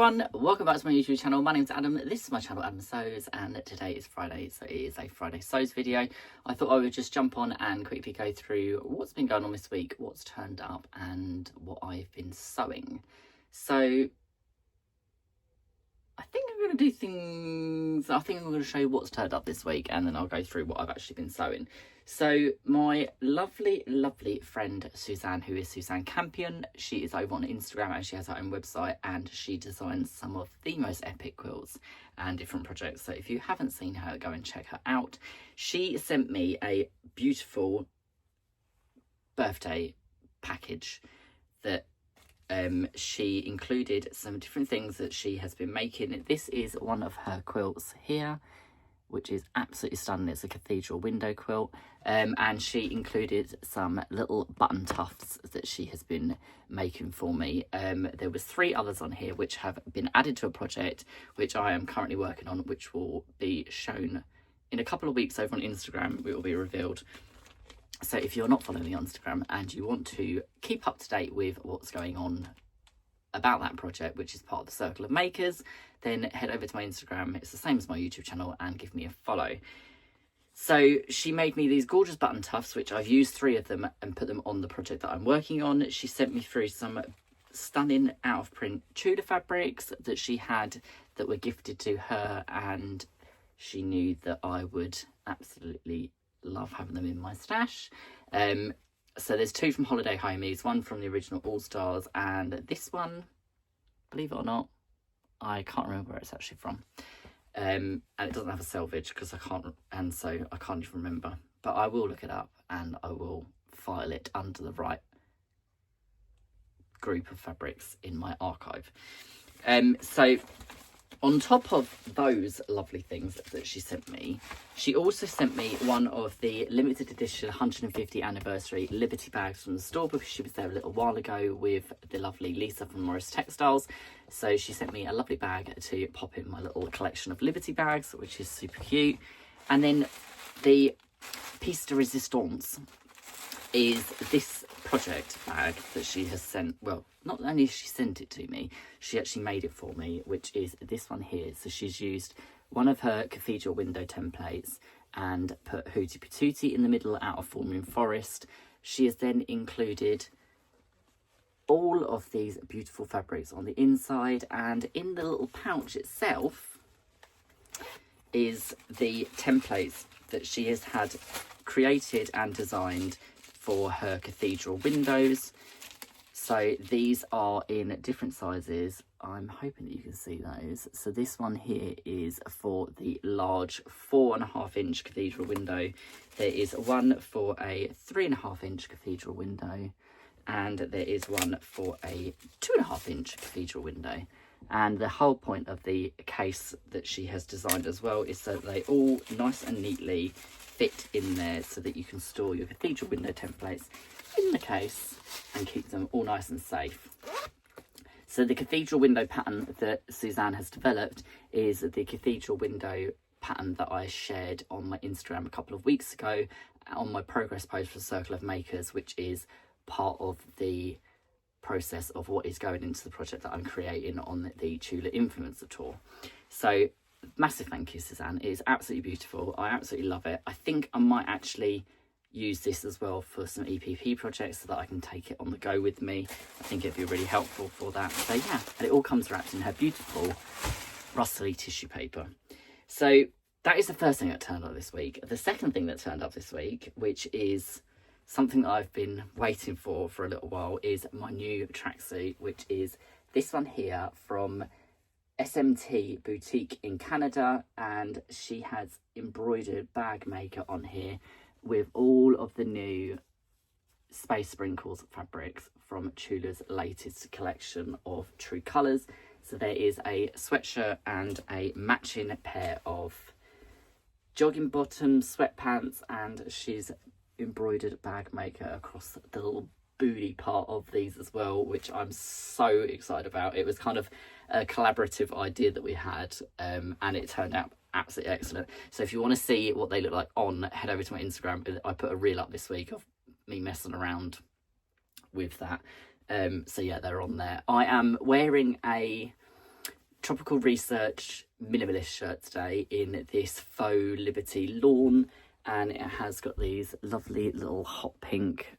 everyone, welcome back to my YouTube channel. My name's Adam, this is my channel Adam Sews, and today is Friday, so it is a Friday Sews video. I thought I would just jump on and quickly go through what's been going on this week, what's turned up and what I've been sewing. So I think I'm going to do things, I think I'm going to show you what's turned up this week, and then I'll go through what I've actually been sewing. So my lovely friend Suzanne, who is Suzanne Campion, she is over on Instagram and she has her own website, and she designs some of the most epic quilts and different projects. So if you haven't seen her, go and check her out. She sent me a beautiful birthday package that she included some different things that she has been making. This is one of her quilts here, which is absolutely stunning. It's a cathedral window quilt, and she included some little button tufts that she has been making for me. There was 3 others on here which have been added to a project which I am currently working on, which will be shown in a couple of weeks over on Instagram. It will be revealed. So if you're not following me on Instagram and you want to keep up to date with what's going on about that project, which is part of the Circle of Makers, then head over to my Instagram. It's the same as my YouTube channel, and give me a follow. So she made me these gorgeous button tufts, which I've used 3 of them and put them on the project that I'm working on. She sent me through some stunning out of print Tudor fabrics that she had that were gifted to her, and she knew that I would absolutely love having them in my stash. So there's 2 from Holiday Homies, 1 from the original All Stars, and this one, believe it or not, I can't remember where it's actually from. And it doesn't have a selvage because I can't even remember. But I will look it up and I will file it under the right group of fabrics in my archive. So on top of those lovely things that she sent me, she also sent me one of the limited edition 150 anniversary Liberty bags from the store, because she was there a little while ago with the lovely Lisa from Morris Textiles. So she sent me a lovely bag to pop in my little collection of Liberty bags, which is super cute. And then the piece de resistance is this project bag that she has sent. Well, not only has she sent it to me, she actually made it for me, which is this one here. So she's used one of her cathedral window templates and put Hootie Patootie in the middle out of Falling Forest. She has then included all of these beautiful fabrics on the inside, and in the little pouch itself is the templates that she has had created and designed for her cathedral windows. So these are in different sizes. I'm hoping that you can see those. So this one here is for the large 4.5 inch cathedral window. There is one for a 3.5 inch cathedral window, and there is one for a 2.5 inch cathedral window. And the whole point of the case that she has designed as well is so that they all nice and neatly fit in there, so that you can store your cathedral window templates in the case and keep them all nice and safe. So the cathedral window pattern that Suzanne has developed is the cathedral window pattern that I shared on my Instagram a couple of weeks ago on my progress post for Circle of Makers, which is part of the process of what is going into the project that I'm creating on the Tudor Influencer Tour. So massive thank you, Suzanne. It is absolutely beautiful. I absolutely love it. I think I might actually use this as well for some EPP projects so that I can take it on the go with me. I think it'd be really helpful for that. So yeah, and it all comes wrapped in her beautiful rustly tissue paper. So that is the first thing that turned up this week. The second thing that turned up this week, which is something that I've been waiting for a little while, is my new tracksuit, which is this one here from SMT Boutique in Canada, and she has embroidered bag maker on here with all of the new Space Sprinkles fabrics from Tudor's latest collection of True Colours. So there is a sweatshirt and a matching pair of jogging bottoms, sweatpants, and she's embroidered bag maker across the little booty part of these as well, which I'm so excited about. It was kind of a collaborative idea that we had, and it turned out absolutely excellent. So if you want to see what they look like on, head over to my Instagram. I put a reel up this week of me messing around with that. So yeah, they're on there. I am wearing a Tropical Research minimalist shirt today in this faux Liberty lawn, and it has got these lovely little hot pink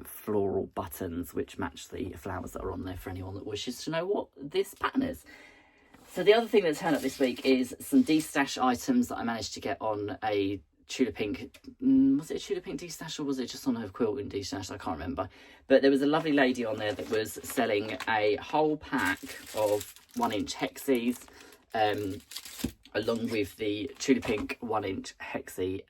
floral buttons which match the flowers that are on there for anyone that wishes to know what this pattern is. So the other thing that's turned up this week is some de-stash items that I managed to get on a Tudor Pink, was it a Tudor Pink de-stash or was it just on her Quilting de-stash? I can't remember. But there was a lovely lady on there that was selling a whole pack of 1-inch hexies, along with the Tudor Pink 1-inch hexie.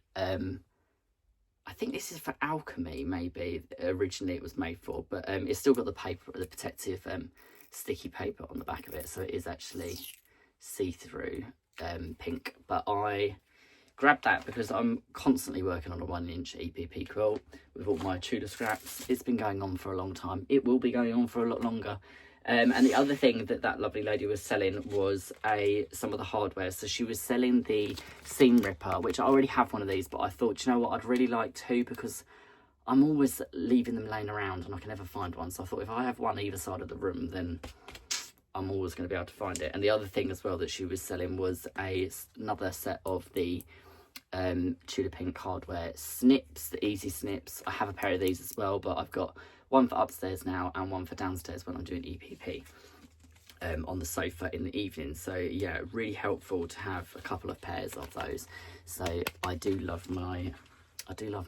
I think this is for alchemy, maybe. Originally it was made for, but it's still got the paper, the protective sticky paper on the back of it, so it is actually see-through pink. But I grabbed that because I'm constantly working on a 1-inch EPP quilt with all my Tudor scraps. It's been going on for a long time. It will be going on for a lot longer. And the other thing that lovely lady was selling was some of the hardware. So she was selling the seam ripper, which I already have one of these, but I thought, you know what, I'd really like two because I'm always leaving them laying around and I can never find one. So I thought if I have one either side of the room, then I'm always going to be able to find it. And the other thing as well that she was selling was another set of the Tudor Pink hardware snips, the easy snips. I have a pair of these as well, but I've got one for upstairs now and one for downstairs when I'm doing EPP on the sofa in the evening. So yeah, really helpful to have a couple of pairs of those. So I do love my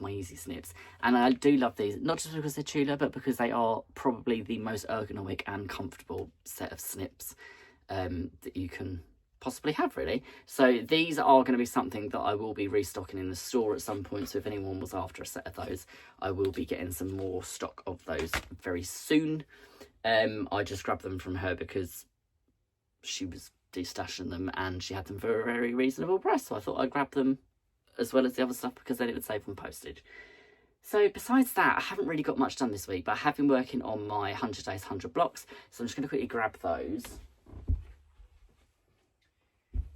easy snips, and I do love these, not just because they're Tudor, but because they are probably the most ergonomic and comfortable set of snips that you can possibly have, really. So these are going to be something that I will be restocking in the store at some point, so if anyone was after a set of those, I will be getting some more stock of those very soon. I just grabbed them from her because she was de-stashing them and she had them for a very reasonable price, so I thought I'd grab them as well as the other stuff because then it would save on postage. So besides that, I haven't really got much done this week, but I have been working on my 100 days 100 blocks, so I'm just going to quickly grab those.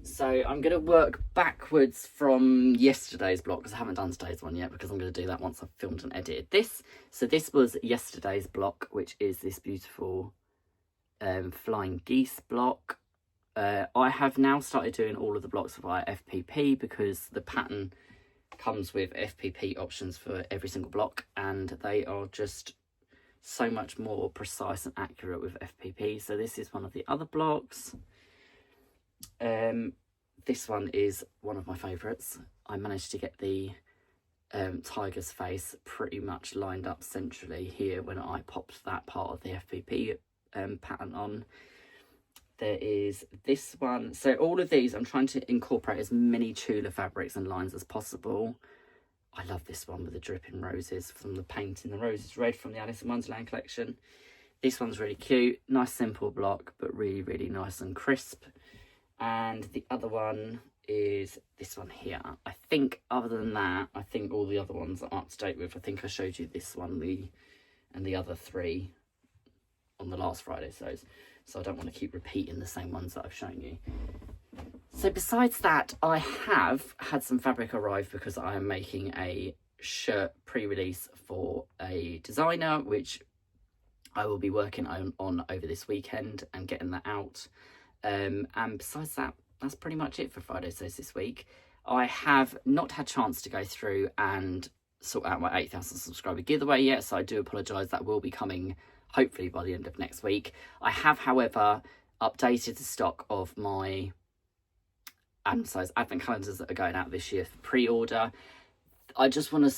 So I'm going to work backwards from yesterday's block because I haven't done today's one yet because I'm going to do that once I've filmed and edited this. So this was yesterday's block, which is this beautiful flying geese block. I have now started doing all of the blocks via FPP because the pattern comes with FPP options for every single block and they are just so much more precise and accurate with FPP. So this is one of the other blocks. This one is one of my favourites. I managed to get the tiger's face pretty much lined up centrally here when I popped that part of the FPP pattern on. There is this one. So all of these, I'm trying to incorporate as many Tula fabrics and lines as possible. I love this one with the dripping roses from the Painting the Roses Red from the Alice in Wonderland collection. This one's really cute. Nice simple block, but really, really nice and crisp. And the other one is this one here. I think other than that, I think all the other ones I'm up to date with. I think I showed you this one, and the other three on the last Friday shows. So I don't want to keep repeating the same ones that I've shown you. So besides that, I have had some fabric arrive because I am making a shirt pre-release for a designer, which I will be working on over this weekend and getting that out. And besides that, that's pretty much it for Friday Shows this week. I have not had a chance to go through and sort out my 8,000 subscriber giveaway yet, so I do apologise. That will be coming hopefully by the end of next week. I have, however, updated the stock of my advent calendars that are going out this year for pre-order. I just want to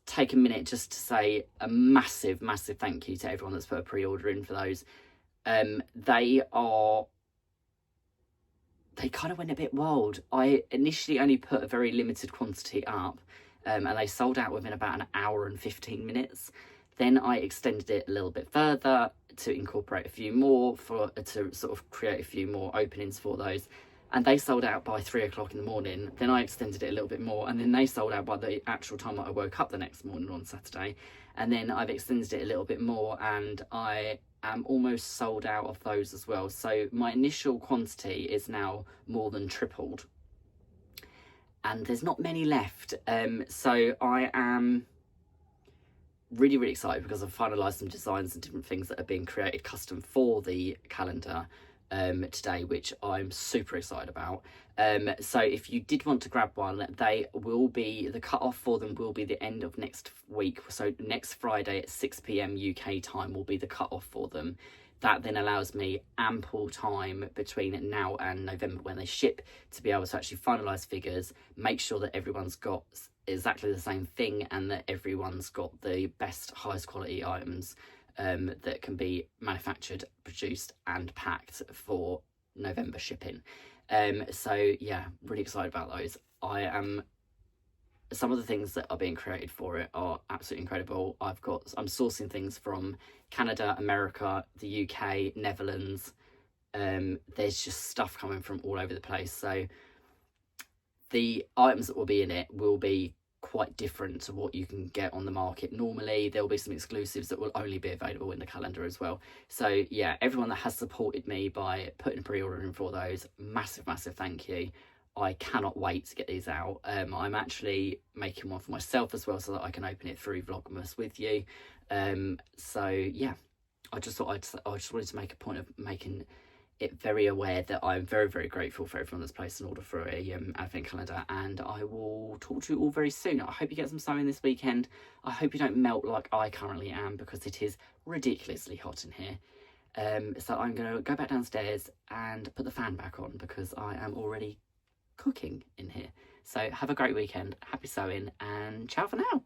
take a minute just to say a massive, massive thank you to everyone that's put a pre-order in for those. They kind of went a bit wild. I initially only put a very limited quantity up and they sold out within about an hour and 15 minutes. Then I extended it a little bit further to incorporate a few more to sort of create a few more openings for those. And they sold out by 3 o'clock in the morning. Then I extended it a little bit more and then they sold out by the actual time that I woke up the next morning on Saturday. And then I've extended it a little bit more and I am almost sold out of those as well. So my initial quantity is now more than tripled. And there's not many left. So I am really, really excited because I've finalised some designs and different things that are being created custom for the calendar. today, which I'm super excited about. So if you did want to grab one, the cut-off for them will be the end of next week. So next Friday at 6 p.m. UK time will be the cut-off for them. That then allows me ample time between now and November when they ship to be able to actually finalise figures, make sure that everyone's got exactly the same thing and that everyone's got the best, highest quality items that can be manufactured, produced and packed for November shipping. So yeah, really excited about those. Some of the things that are being created for it are absolutely incredible. I'm sourcing things from Canada, America, the UK, Netherlands. There's just stuff coming from all over the place. So the items that will be in it will be quite different to what you can get on the market normally. There will be some exclusives that will only be available in the calendar as well. So yeah, everyone that has supported me by putting a pre-order in for those, massive thank you. I cannot wait to get these out. I'm actually making one for myself as well so that I can open it through Vlogmas with you. So yeah, I just wanted to make a point of making it very aware that I'm very grateful for everyone that's placed an order for a advent calendar, and I will talk to you all very soon. I hope you get some sewing this weekend. I hope you don't melt like I currently am, because it is ridiculously hot in here. So I'm going to go back downstairs and put the fan back on because I am already cooking in here. So have a great weekend, happy sewing, and ciao for now.